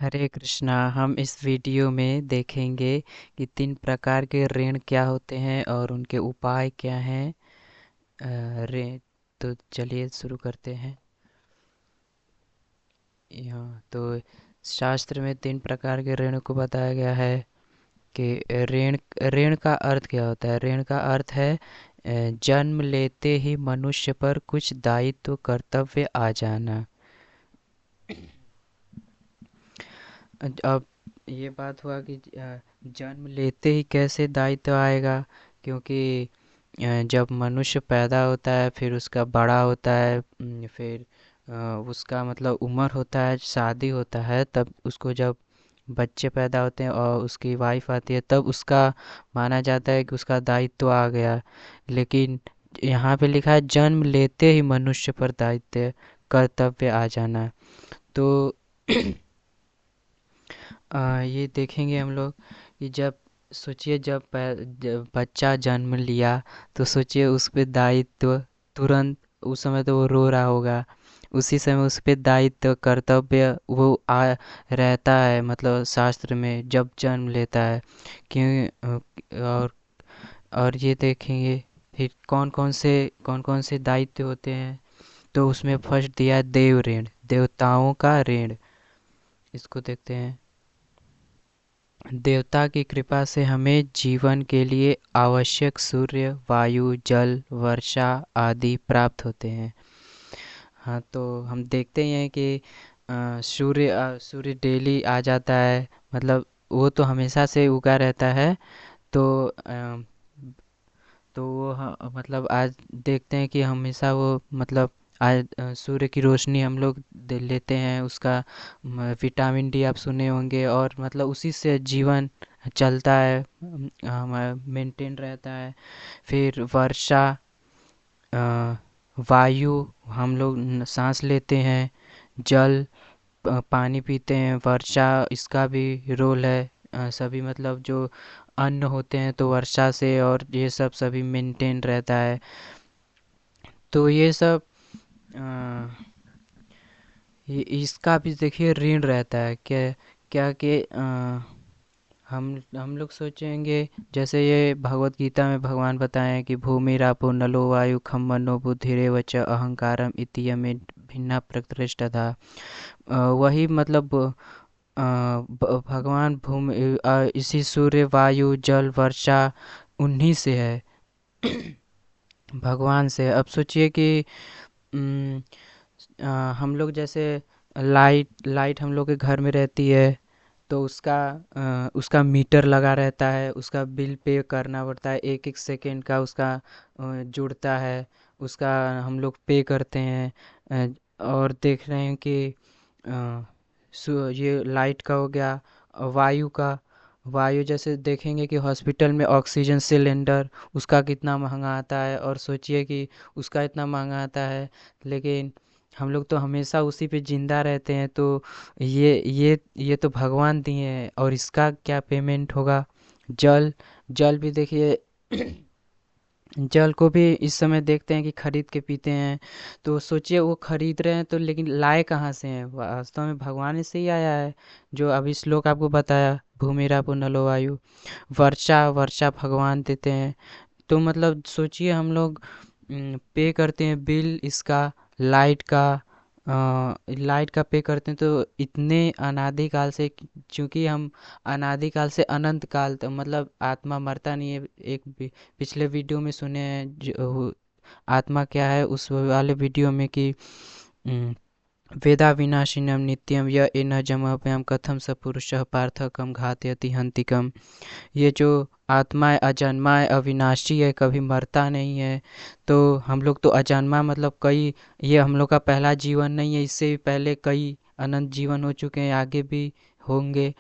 हरे कृष्णा। हम इस वीडियो में देखेंगे कि 3 प्रकार के ऋण क्या होते हैं और उनके उपाय क्या हैं। ऋण तो चलिए शुरू करते हैं। यहाँ तो शास्त्र में 3 प्रकार के ऋण को बताया गया है कि ऋण ऋण का अर्थ क्या होता है। ऋण का अर्थ है जन्म लेते ही मनुष्य पर कुछ दायित्व कर्तव्य आ जाना। अब ये बात हुआ कि जन्म लेते ही कैसे दायित्व आएगा, क्योंकि जब मनुष्य पैदा होता है फिर उसका बड़ा होता है, फिर उसका मतलब उम्र होता है, शादी होता है, तब उसको जब बच्चे पैदा होते हैं और उसकी वाइफ आती है तब उसका माना जाता है कि उसका दायित्व आ गया। लेकिन यहाँ पे लिखा है जन्म लेते ही मनुष्य पर दायित्व कर्तव्य आ जाना। तो ये देखेंगे हम लोग कि जब सोचिए जब बच्चा जन्म लिया तो सोचिए उस पे दायित्व तुरंत उस समय तो वो रो रहा होगा। उसी समय उस पे दायित्व कर्तव्य वो आ रहता है, मतलब शास्त्र में जब जन्म लेता है। क्यों और और ये देखेंगे फिर कौन कौन से दायित्व होते हैं। तो उसमें फर्स्ट दिया है देव ऋण, देवताओं का ऋण। इसको देखते हैं। देवता की कृपा से हमें जीवन के लिए आवश्यक सूर्य, वायु, जल, वर्षा आदि प्राप्त होते हैं। हाँ, तो हम देखते ही हैं कि सूर्य डेली आ जाता है, मतलब वो तो हमेशा से उगा रहता है। तो वो मतलब आज देखते हैं कि हमेशा वो मतलब आज सूर्य की रोशनी हम लोग लेते हैं, उसका विटामिन डी आप सुने होंगे, और मतलब उसी से जीवन चलता है, हमारा मेंटेन रहता है। फिर वर्षा, अ, वायु, हम लोग सांस लेते हैं। जल, पानी पीते हैं। वर्षा, इसका भी रोल है। सभी मतलब जो अन्न होते हैं तो वर्षा से, और ये सब सभी मेंटेन रहता है। तो ये सब इसका भी देखिए ऋण रहता है क्या क्या कि हम लोग सोचेंगे, जैसे ये भगवत गीता में भगवान बताए हैं कि भूमि रापो नलो वायु खम मनो बुद्धिरेव च अहंकारम इति यमे भिन्ना प्रकृष्टधा। वही मतलब भगवान भूमि इसी सूर्य, वायु, जल, वर्षा उन्हीं से है, भगवान से है। अब सोचिए कि उम, हम लोग जैसे लाइट लाइट हम लोग के घर में रहती है, तो उसका मीटर लगा रहता है, उसका बिल पे करना पड़ता है, एक एक सेकंड का उसका जुड़ता है, उसका हम लोग पे करते हैं। और देख रहे हैं कि ये लाइट का हो गया। वायु का, वायु जैसे देखेंगे कि हॉस्पिटल में ऑक्सीजन सिलेंडर उसका कितना महंगा आता है, और सोचिए कि उसका इतना महंगा आता है, लेकिन हम लोग तो हमेशा उसी पे जिंदा रहते हैं। तो ये तो भगवान दिए हैं, और इसका क्या पेमेंट होगा। जल जल भी देखिए जल को भी इस समय देखते हैं कि खरीद के पीते हैं। तो सोचिए वो खरीद रहे हैं तो लेकिन लाए कहाँ से हैं, वास्तव में भगवान से ही आया है, जो अभी श्लोक आपको बताया, भूमिरापो नलो वायु। वर्षा वर्षा भगवान देते हैं। तो मतलब सोचिए हम लोग पे करते हैं बिल इसका, लाइट का, लाइट का पे करते हैं, तो इतने अनादिकाल से, चूंकि हम अनादिकाल से अनंत काल तक, मतलब आत्मा मरता नहीं है। एक पिछले वीडियो में सुने हैं आत्मा क्या है, उस वाले वीडियो में कि उम, वेदा विनाशिनम नित्यम य एन जमभ्याम कथम स पुरुषः पार्थ कम घातयति हन्तिकम। ये जो आत्मा है अजन्मा है, अविनाशी है, कभी मरता नहीं है। तो हम लोग तो अजन्मा मतलब कई, ये हम लोग का पहला जीवन नहीं है, इससे भी पहले कई अनंत जीवन हो चुके हैं, आगे भी होंगे।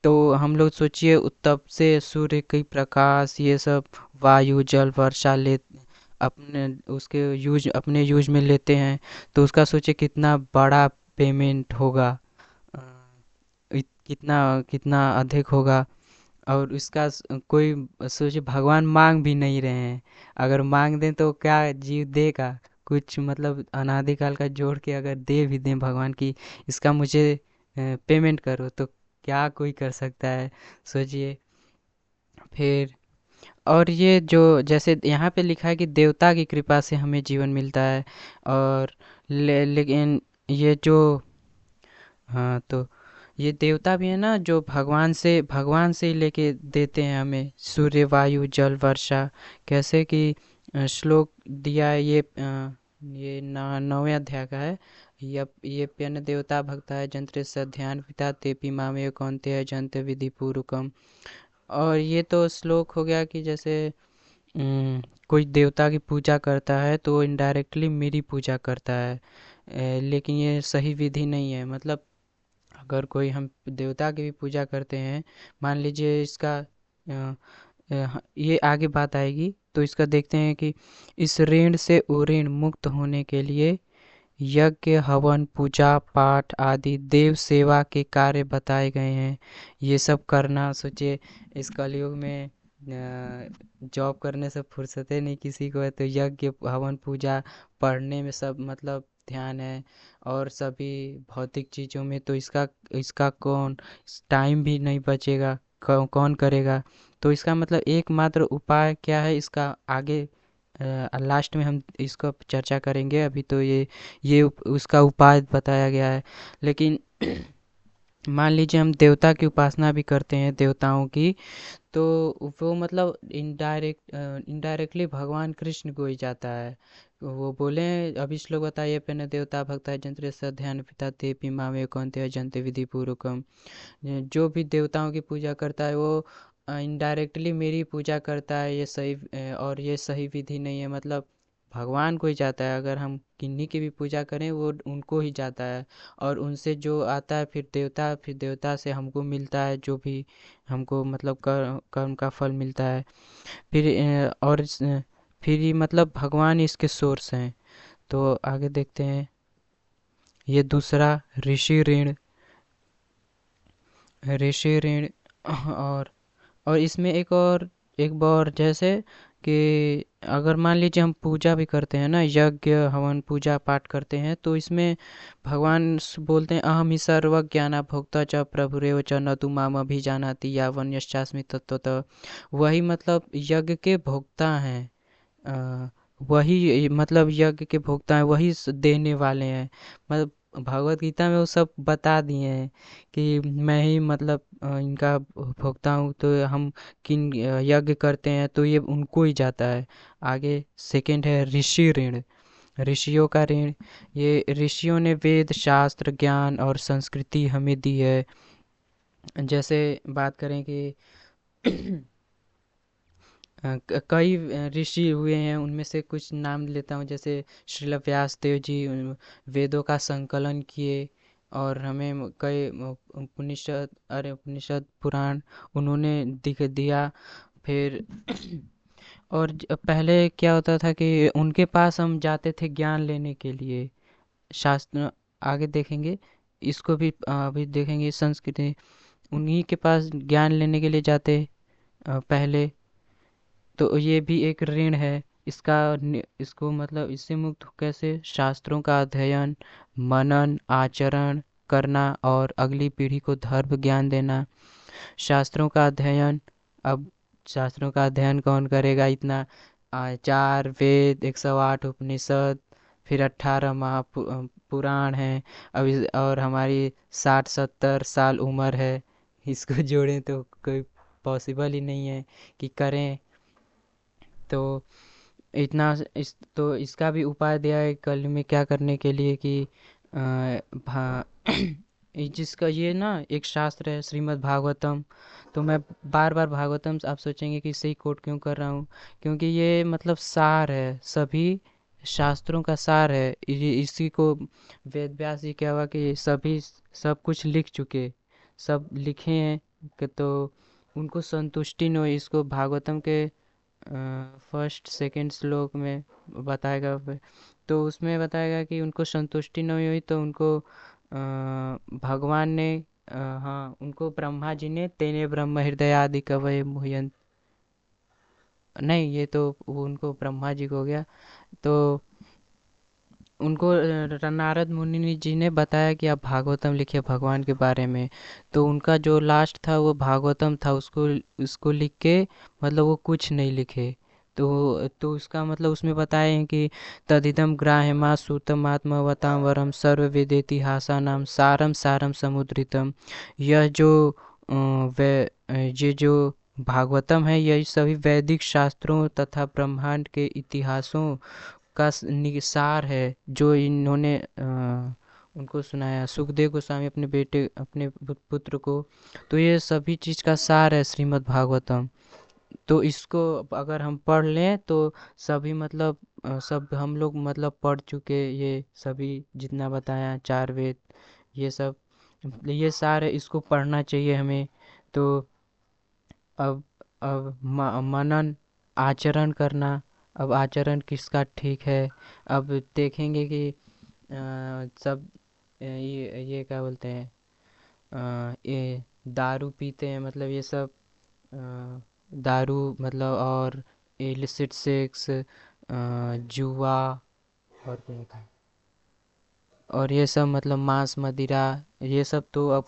तो हम लोग सोचिए तब से सूर्य की प्रकाश, ये सब वायु जल वर्षा ले अपने उसके यूज अपने यूज में लेते हैं। तो उसका सोचिए कितना बड़ा पेमेंट होगा, अ, कितना कितना अधिक होगा। और इसका कोई सोचिए भगवान मांग भी नहीं रहे हैं। अगर मांग दें तो क्या जीव देगा कुछ, मतलब अनादिकाल का जोड़ के अगर दे भी दें भगवान की, इसका मुझे पेमेंट करो, तो क्या कोई कर सकता है, सोचिए। फिर और ये जो जैसे यहाँ पे लिखा है कि देवता की कृपा से हमें जीवन मिलता है, और लेकिन ये जो, हाँ, तो ये देवता भी है ना जो भगवान से ही लेके देते हैं हमें सूर्य वायु जल वर्षा। कैसे कि श्लोक दिया है ये 9वें अध्याय का है। ये प्यन देवता भक्ता है जंत्र ध्यान पिता तेपी मामे कौनते जंत विधि पूर्वकम। और ये तो श्लोक हो गया कि जैसे कोई देवता की पूजा करता है तो वो इनडायरेक्टली मेरी पूजा करता है। लेकिन ये सही विधि नहीं है। मतलब अगर कोई हम देवता की भी पूजा करते हैं, मान लीजिए इसका ये आगे बात आएगी तो इसका देखते हैं कि इस ऋण से ऋण मुक्त होने के लिए यज्ञ हवन पूजा पाठ आदि देव सेवा के कार्य बताए गए हैं। ये सब करना, सोचिए इस कलयुग में जॉब करने से फुर्सते नहीं किसी को है, तो यज्ञ हवन पूजा पढ़ने में सब मतलब ध्यान है। और सभी भौतिक चीज़ों में तो इसका इसका कौन टाइम भी नहीं बचेगा, कौन करेगा। तो इसका मतलब एकमात्र उपाय क्या है, इसका आगे लास्ट में हम इसको चर्चा करेंगे। अभी तो ये उसका उपाय बताया गया है। लेकिन मान लीजिए हम देवता की उपासना भी करते हैं, देवताओं की, तो वो मतलब इनडायरेक्टली भगवान कृष्ण को ही जाता है। वो बोले अभी श्लोक बताइए पे न देवता भक्ता जंत्र ध्यान पिता ते पिमा कौनते जंते विधि पूर्वकम। जो भी देवताओं की पूजा करता है वो इनडायरेक्टली मेरी पूजा करता है, ये सही और ये सही विधि नहीं है। मतलब भगवान को ही जाता है, अगर हम किन्हीं की भी पूजा करें वो उनको ही जाता है। और उनसे जो आता है फिर देवता से हमको मिलता है, जो भी हमको मतलब कर्म का फल मिलता है। फिर फिर ये मतलब भगवान इसके सोर्स हैं। तो आगे देखते हैं ये दूसरा ऋषि ऋण। ऋषि ऋण और इसमें एक बार जैसे कि अगर मान लीजिए हम पूजा भी करते हैं ना, यज्ञ हवन पूजा पाठ करते हैं, तो इसमें भगवान बोलते हैं अहम ही सर्व ज्ञाना भोक्ता च प्रभुरेव च न तु माम अभिजानाति यावन यश्चास्मि तत्वतः। वही मतलब यज्ञ के भोक्ता हैं। अ, वही मतलब यज्ञ के भोक्ता हैं, वही देने वाले हैं। मतलब भगवत गीता में वो सब बता दिए हैं कि मैं ही मतलब इनका भोक्ता हूँ। तो हम किन यज्ञ करते हैं तो ये उनको ही जाता है। आगे सेकंड है ऋषि ऋण। ऋषियों का ऋण। ये ऋषियों ने वेद शास्त्र ज्ञान और संस्कृति हमें दी है। जैसे बात करें कि कई ऋषि हुए हैं, उनमें से कुछ नाम लेता हूँ। जैसे श्रील व्यासदेव जी वेदों का संकलन किए, और हमें कई उपनिषद पुराण उन्होंने दिख दिया। फिर और पहले क्या होता था कि उनके पास हम जाते थे ज्ञान लेने के लिए, शास्त्र आगे देखेंगे इसको भी। अभी देखेंगे संस्कृति, उन्हीं के पास ज्ञान लेने के लिए जाते पहले। तो ये भी एक ऋण है। इसको मतलब इससे मुक्त कैसे, शास्त्रों का अध्ययन मनन आचरण करना और अगली पीढ़ी को धर्म ज्ञान देना। शास्त्रों का अध्ययन, अब शास्त्रों का अध्ययन कौन करेगा इतना। 4 वेद 108 उपनिषद, फिर 18 महापुराण हैं। अब और हमारी 60-70 साल उम्र है, इसको जोड़ें तो कोई पॉसिबल ही नहीं है कि करें। तो इतना तो इसका भी उपाय दिया है कल में क्या करने के लिए कि जिसका ये ना एक शास्त्र है श्रीमद् भागवतम। तो मैं बार बार भागवतम आप सोचेंगे कि इसे ही कोट क्यों कर रहा हूँ, क्योंकि ये मतलब सार है, सभी शास्त्रों का सार है। इसी को वेद व्यास जी क्या हुआ कि सभी सब कुछ लिख चुके, सब लिखे हैं कि तो उनको संतुष्टि न हुई। इसको भागवतम के फर्स्ट सेकंड श्लोक में बताएगा। तो उसमें बताएगा कि उनको संतुष्टि नहीं हुई तो उनको भगवान ने हाँ उनको ब्रह्मा जी ने तेने ब्रह्म हृदय आदि कवये मुह्यंत, नहीं ये तो वो उनको ब्रह्मा जी को हो गया। तो उनको नारद मुनि जी ने बताया कि आप भागवतम लिखिए भगवान के बारे में। तो उनका जो लास्ट था वो भागवतम था, उसको उसको लिख के मतलब वो कुछ नहीं लिखे। तो उसका मतलब उसमें बताए हैं कि तदिदम ग्राह्यमा सूतमात्मवतां वरम सर्व वेदेतिहासा नाम सारम सारम समुद्रितम। यह जो ये जो भागवतम है, यह सभी वैदिक शास्त्रों तथा ब्रह्मांड के इतिहासों का निसार है, जो इन्होंने उनको सुनाया सुखदेव गोस्वामी अपने बेटे अपने पुत्र को। तो ये सभी चीज़ का सार है श्रीमद् भागवतम। तो इसको अगर हम पढ़ लें तो सभी मतलब सब हम लोग मतलब पढ़ चुके ये सभी जितना बताया चार वेद, ये सब ये सार है, इसको पढ़ना चाहिए हमें। तो अब मनन आचरण करना। अब आचरण किसका ठीक है? अब देखेंगे कि सब ये क्या बोलते हैं, ये दारू पीते हैं, मतलब ये सब दारू मतलब और इलिसिट सेक्स, जुआ और क्या था, और ये सब मतलब मांस मदिरा, ये सब तो अब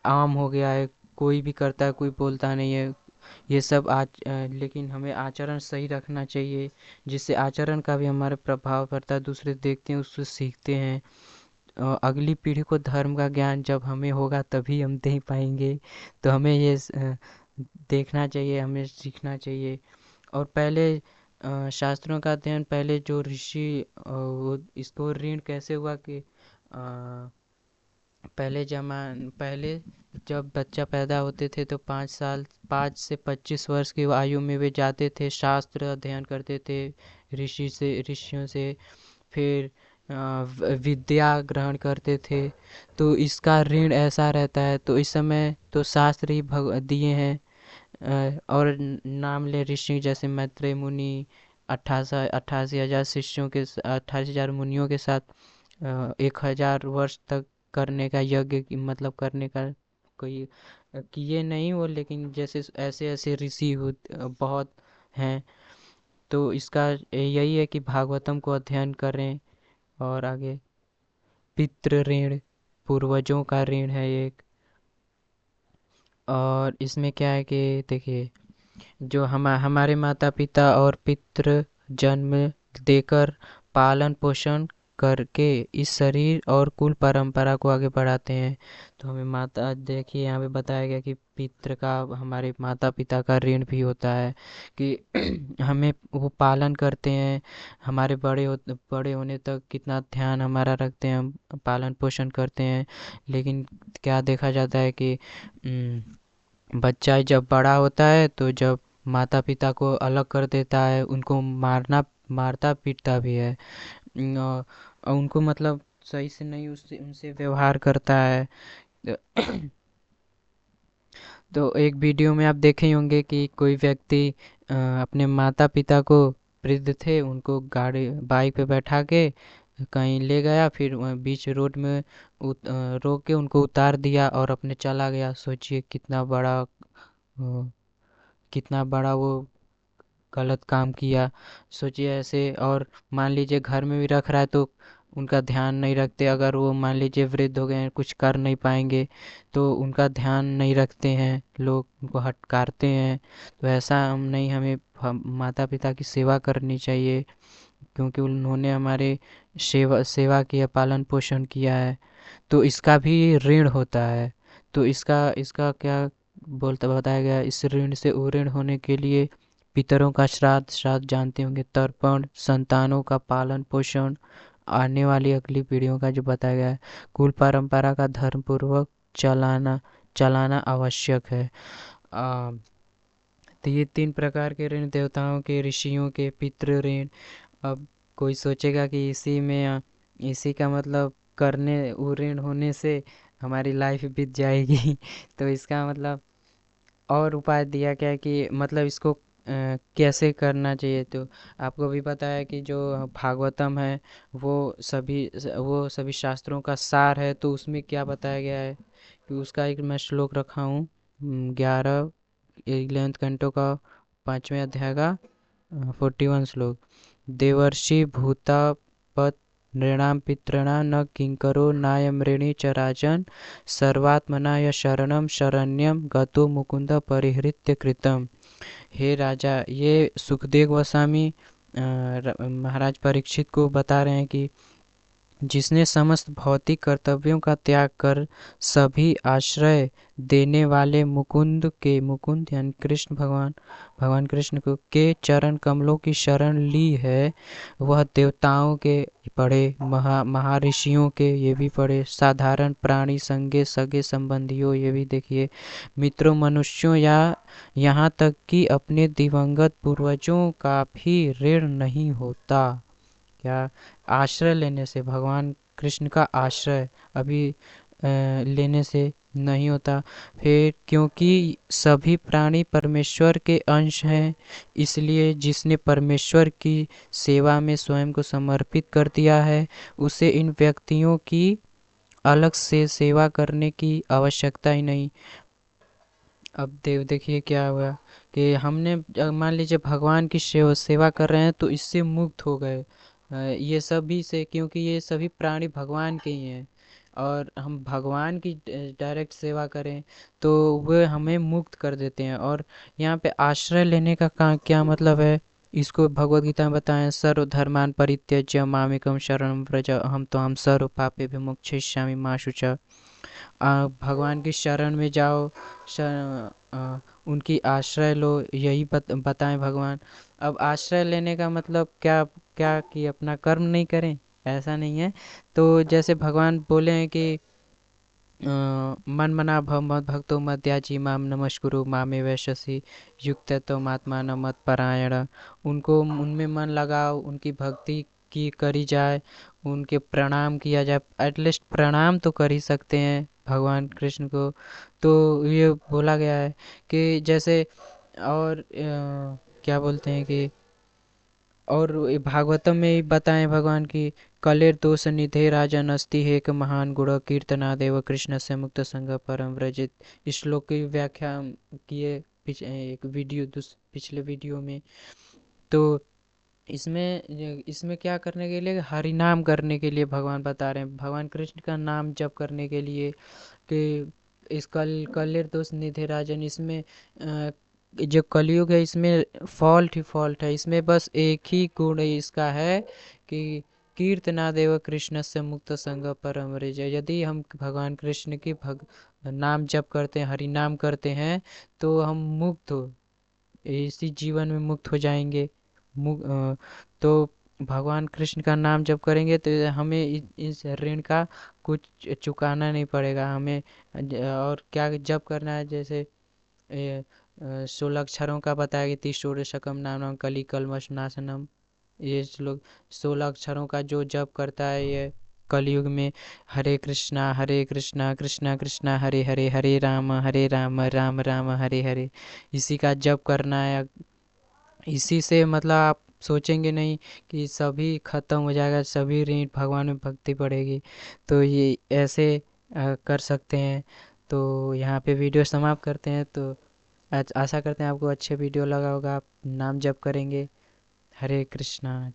आम हो गया है, कोई भी करता है, कोई बोलता नहीं है। ये सब लेकिन हमें आचरण सही रखना चाहिए, जिससे आचरण का भी हमारे प्रभाव पड़ता है, दूसरे देखते हैं उससे सीखते हैं। अगली पीढ़ी को धर्म का ज्ञान जब हमें होगा तभी हम दे पाएंगे। तो हमें ये देखना चाहिए, हमें सीखना चाहिए। और पहले शास्त्रों का अध्ययन, पहले जो ऋषि वो इसको ऋण कैसे हुआ कि पहले जब बच्चा पैदा होते थे तो 5 साल 5 से 25 वर्ष की आयु में वे जाते थे, शास्त्र अध्ययन करते थे ऋषियों से। फिर विद्या ग्रहण करते थे। तो इसका ऋण ऐसा रहता है, तो इस समय तो शास्त्र ही भग दिए हैं। और नाम ले ऋषि जैसे मैत्रेय मुनि 88,000 शिष्यों के 88,000 मुनियों के साथ 1,000 वर्ष तक करने का यज्ञ मतलब करने का कोई किए नहीं वो, लेकिन जैसे ऐसे ऐसे ऋषि बहुत हैं। तो इसका यही है कि भागवतम को अध्ययन करें। और आगे पितृ ऋण, पूर्वजों का ऋण है एक। और इसमें क्या है कि देखिए, जो हमारे माता पिता और पितृ जन्म देकर पालन पोषण करके इस शरीर और कुल परंपरा को आगे बढ़ाते हैं। तो हमें माता देखिए यहाँ पे बताया गया कि पितृ का हमारे माता पिता का ऋण भी होता है कि हमें वो पालन करते हैं, हमारे बड़े होने तक कितना ध्यान हमारा रखते हैं, हम पालन पोषण करते हैं। लेकिन क्या देखा जाता है कि बच्चा जब बड़ा होता है तो जब माता पिता को अलग कर देता है, उनको मारता पीटता भी है। और उनको मतलब सही से नहीं उससे उनसे व्यवहार करता है। तो एक वीडियो में आप देखे ही होंगे कि कोई व्यक्ति अपने माता पिता को, वृद्ध थे, उनको गाड़ी बाइक पे बैठा के कहीं ले गया, फिर बीच रोड में रोक के उनको उतार दिया और अपने चला गया। सोचिए कितना बड़ा वो गलत काम किया। सोचिए ऐसे। और मान लीजिए घर में भी रख रहा है तो उनका ध्यान नहीं रखते, अगर वो मान लीजिए वृद्ध हो गए हैं, कुछ कर नहीं पाएंगे, तो उनका ध्यान नहीं रखते हैं, लोग उनको हटकारते हैं। तो ऐसा हमें माता पिता की सेवा करनी चाहिए, क्योंकि उन्होंने हमारे सेवा किया, पालन पोषण किया है। तो इसका भी ऋण होता है। तो इसका इसका क्या बोलता बताया गया, इस ऋण से उऋण होने के लिए पितरों का श्राद्ध जानते होंगे, तर्पण, संतानों का पालन पोषण, आने वाली अगली पीढ़ियों का जो बताया गया है, कुल परंपरा का धर्म पूर्वक चलाना चलाना आवश्यक है। आ, तो ये 3 प्रकार के ऋण, देवताओं के, ऋषियों के, पितृ ऋण। अब कोई सोचेगा कि इसी का मतलब करने ऋण होने से हमारी लाइफ बीत जाएगी। तो इसका मतलब और उपाय दिया गया है कि मतलब इसको कैसे करना चाहिए। तो आपको भी पता है कि जो भागवतम है वो सभी शास्त्रों का सार है। तो उसमें क्या बताया गया है कि उसका एक मैं श्लोक रखा हूँ, 11th कंटो का 5वें अध्याय का 41 श्लोक। देवर्षि भूतापत नृणां पितॄणां न किंकरो नायमृणी च राजन् सर्वात्मना य शरणं शरण्यं गतो मुकुंद परिहृत्य कृतम्। हे राजा, ये सुखदेव गोस्वामी महाराज परीक्षित को बता रहे हैं कि जिसने समस्त भौतिक कर्तव्यों का त्याग कर सभी आश्रय देने वाले मुकुंद यानी कृष्ण भगवान कृष्ण को के चरण कमलों की शरण ली है, वह देवताओं के पढ़े, महर्षियों के ये भी पढ़े, साधारण प्राणी संगे सगे संबंधियों ये भी देखिए, मित्रों मनुष्यों या यहाँ तक कि अपने दिवंगत पूर्वजों का भी ऋण नहीं होता। क्या आश्रय लेने से, भगवान कृष्ण का आश्रय अभी लेने से नहीं होता। फिर क्योंकि सभी प्राणी परमेश्वर के अंश हैं, इसलिए जिसने परमेश्वर की सेवा में स्वयं को समर्पित कर दिया है, उसे इन व्यक्तियों की अलग से सेवा करने की आवश्यकता ही नहीं। अब देखिए क्या हुआ कि हमने मान लीजिए भगवान की सेवा कर रहे हैं तो इससे मुक्त हो गए, ये सभी से, क्योंकि ये सभी प्राणी भगवान के ही हैं और हम भगवान की डायरेक्ट सेवा करें तो वे हमें मुक्त कर देते हैं। और यहाँ पे आश्रय लेने का क्या मतलब है, इसको भगवत गीता में बताएं, सर्वधर्मान् परित्यज्य मामेकं शरणं व्रज अहं त्वां सर्व पापेभ्यो मोक्षयिष्यामि मा शुचः। भगवान की शरण में जाओ, उनकी आश्रय लो, यही बताएं भगवान। अब आश्रय लेने का मतलब क्या क्या कि अपना कर्म नहीं करें, ऐसा नहीं है। तो जैसे भगवान बोले हैं कि मन मना भव मद भक्तो मद्याजी माम नमस्कुरु मामे वैश्यसि युक्त तो महात्मा न मत परायण। उनको उनमें मन लगाओ, उनकी भक्ति की करी जाए, उनके प्रणाम किया जाए, एटलीस्ट प्रणाम तो कर ही सकते हैं भगवान कृष्ण को। तो ये बोला गया है कि जैसे, और क्या बोलते हैं कि, और ये भागवतम में ही बताएं भगवान की, कलेर दोष निधे राजन अस्ति हेक महान गुण कीर्तनादेव कृष्ण से मुक्त संग परम व्रजित। इस श्लोक की व्याख्या किए एक वीडियो पिछले वीडियो में। तो इसमें इसमें क्या करने के लिए, हरि नाम करने के लिए भगवान बता रहे हैं, भगवान कृष्ण का नाम जप करने के लिए कि इस कलेर दोष निधे राजन, इसमें जो कलयुग है इसमें फॉल्ट ही फॉल्ट है, इसमें बस एक ही गुण इसका है कि कीर्तनादेव कृष्ण से मुक्त संग परम रज। यदि हम भगवान कृष्ण की नाम जप करते हैं, हरि नाम करते हैं, तो हम मुक्त हो, इसी जीवन में मुक्त हो जाएंगे। तो भगवान कृष्ण का नाम जप करेंगे तो हमें इस ऋण का कुछ चुकाना नहीं पड़ेगा हमें। और क्या जप करना है, जैसे 16 अक्षरों का बताया कि तीसोड़शकम नाम कली कलमश नाशनम। ये श्लोक 16 अक्षरों का जो जप करता है ये कलयुग में, हरे कृष्णा कृष्णा कृष्णा हरे हरे, हरे राम राम राम हरे हरे, इसी का जप करना है। इसी से मतलब आप सोचेंगे नहीं कि सभी खत्म हो जाएगा, सभी ऋण, भगवान में भक्ति बढ़ेगी। तो ये ऐसे कर सकते हैं। तो यहाँ पे वीडियो समाप्त करते हैं। तो आशा करते हैं आपको अच्छे वीडियो लगा होगा, आप नाम जप करेंगे। हरे कृष्णा।